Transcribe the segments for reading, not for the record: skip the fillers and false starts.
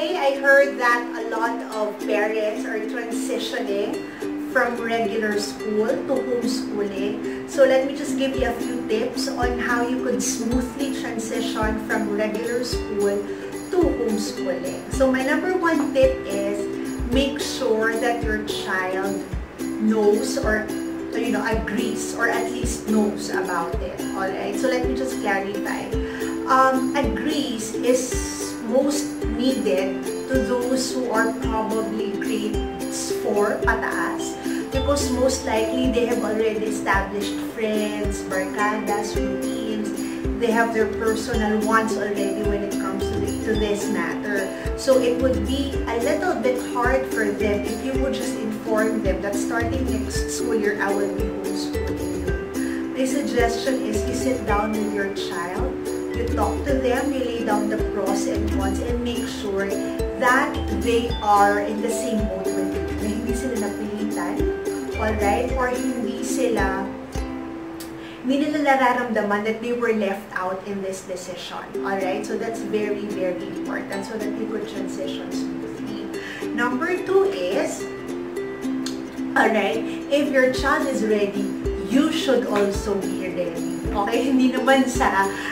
Okay, I heard that a lot of parents are transitioning from regular school to homeschooling. So let me just give you a few tips on how you could smoothly transition from regular school to homeschooling. So my number one tip is make sure that your child knows or agrees or at least knows about it. Alright, so let me just clarify. Agrees is most needed to those who are probably grades 4 pataas, because most likely they have already established friends, barkadas, routines. They have their personal wants already when it comes to this matter. So it would be a little bit hard for them if you would just inform them that starting next school year I will be homeschooling you. My suggestion is you sit down with your child, you talk to them, you lay down the pros and cons, and make sure that they are in the same boat with you. Na hindi sila napilitan, alright? Or hindi nila nararamdaman that they were left out in this decision. Alright? So that's very, very important so that you could transition smoothly. Number 2 is, alright, if your child is ready, you should also be ready. Okay? Hindi naman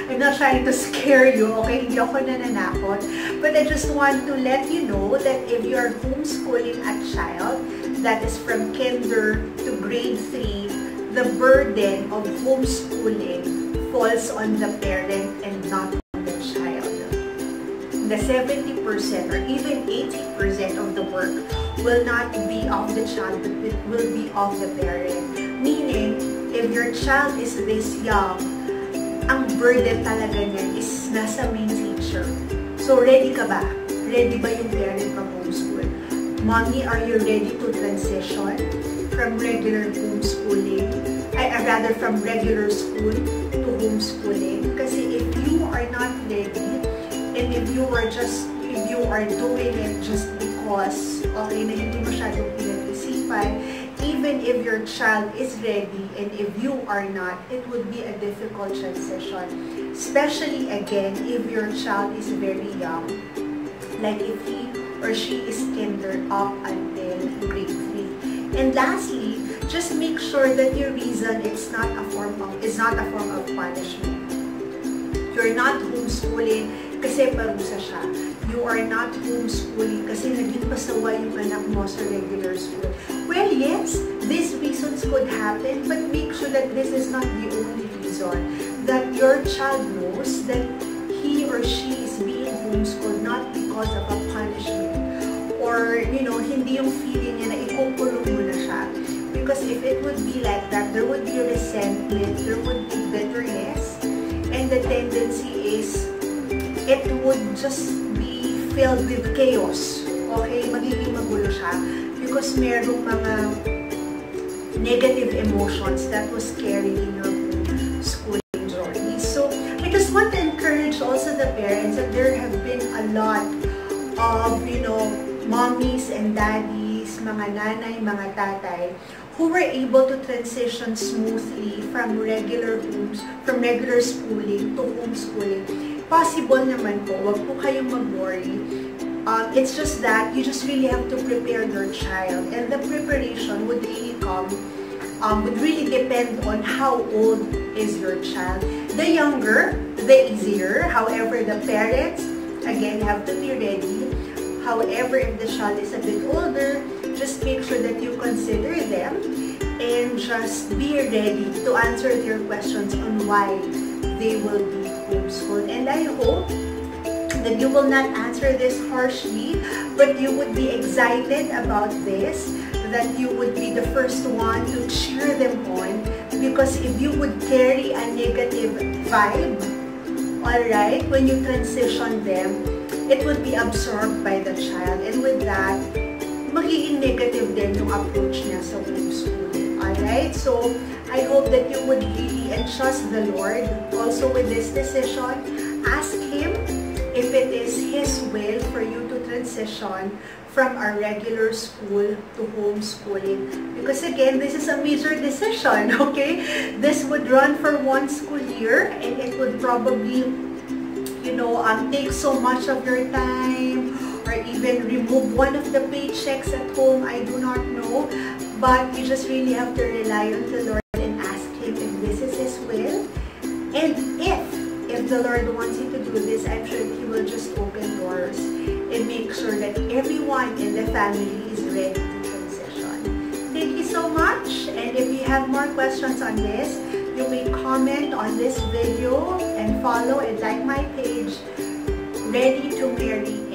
I'm not trying to scare you, okay? Hindi ako nananakot. But I just want to let you know that if you are homeschooling a child that is from kinder to grade 3, the burden of homeschooling falls on the parent and not on the child. The 70% or even 80% of the work will not be of the child, but it will be of the parent. Meaning, if your child is this young, ang burden talaga niyan is nasa main teacher. So, ready ka ba? Ready ba yung parent pag homeschool? Mommy, are you ready to transition from regular homeschooling? Rather from regular school to homeschooling? Kasi if you are not ready, and if you are doing it just because, okay, na hindi masyadong pinag-isipan, even if your child is ready and if you are not, it would be a difficult transition. Especially, again, if your child is very young. Like if he or she is kinder up until grade 3. And lastly, just make sure that your reason is not a form of punishment. You're not homeschooling kasi parusa siya. You are not homeschooling kasi naging pasawa yung anak mo sa regular school. Well, yes, these reasons could happen, but make sure that this is not the only reason. That your child knows that he or she is being homeschooled not because of a punishment. Or, hindi yung feeling niya na ikukulong mo na siya. Because if it would be like that, there would be resentment, there would be bitterness, and the tendency is it would just be filled with chaos. Okay? Magiging magulo siya because merong mga negative emotions that was carried in your schooling journey. So, I just want to encourage also the parents that there have been a lot of, mommies and daddies, mga nanay, mga tatay, who were able to transition smoothly from regular schooling to homeschooling. Possible naman po, wag po kayong mag-worry. It's just that you just really have to prepare your child, and the preparation would really depend on how old is your child. The younger, the easier. However, the parents, again, have to be ready. However, if the child is a bit older, just make sure that you consider them and just be ready to answer their questions on why they will be homeschooled. And I hope that you will not answer this harshly, but you would be excited about this, that you would be the first one to cheer them on, because if you would carry a negative vibe, alright, when you transition them, it would be absorbed by the child, and with that, magiging negative din yung approach niya sa homeschooling. Alright? So, I hope that you would really entrust the Lord also with this decision. Ask Him if it is His will for you to transition from a regular school to homeschooling. Because again, this is a major decision, okay? This would run for 1 school year, and it would probably take so much of your time, or even remove one of the paychecks at home. I do not know. But you just really have to rely on the Lord and ask Him if this is His will. And if the Lord wants you to do this, I'm sure He will just open doors and make sure that everyone in the family is ready to transition. Thank you so much. And if you have more questions on this, you may comment on this video and follow and like my page, Ready to Marry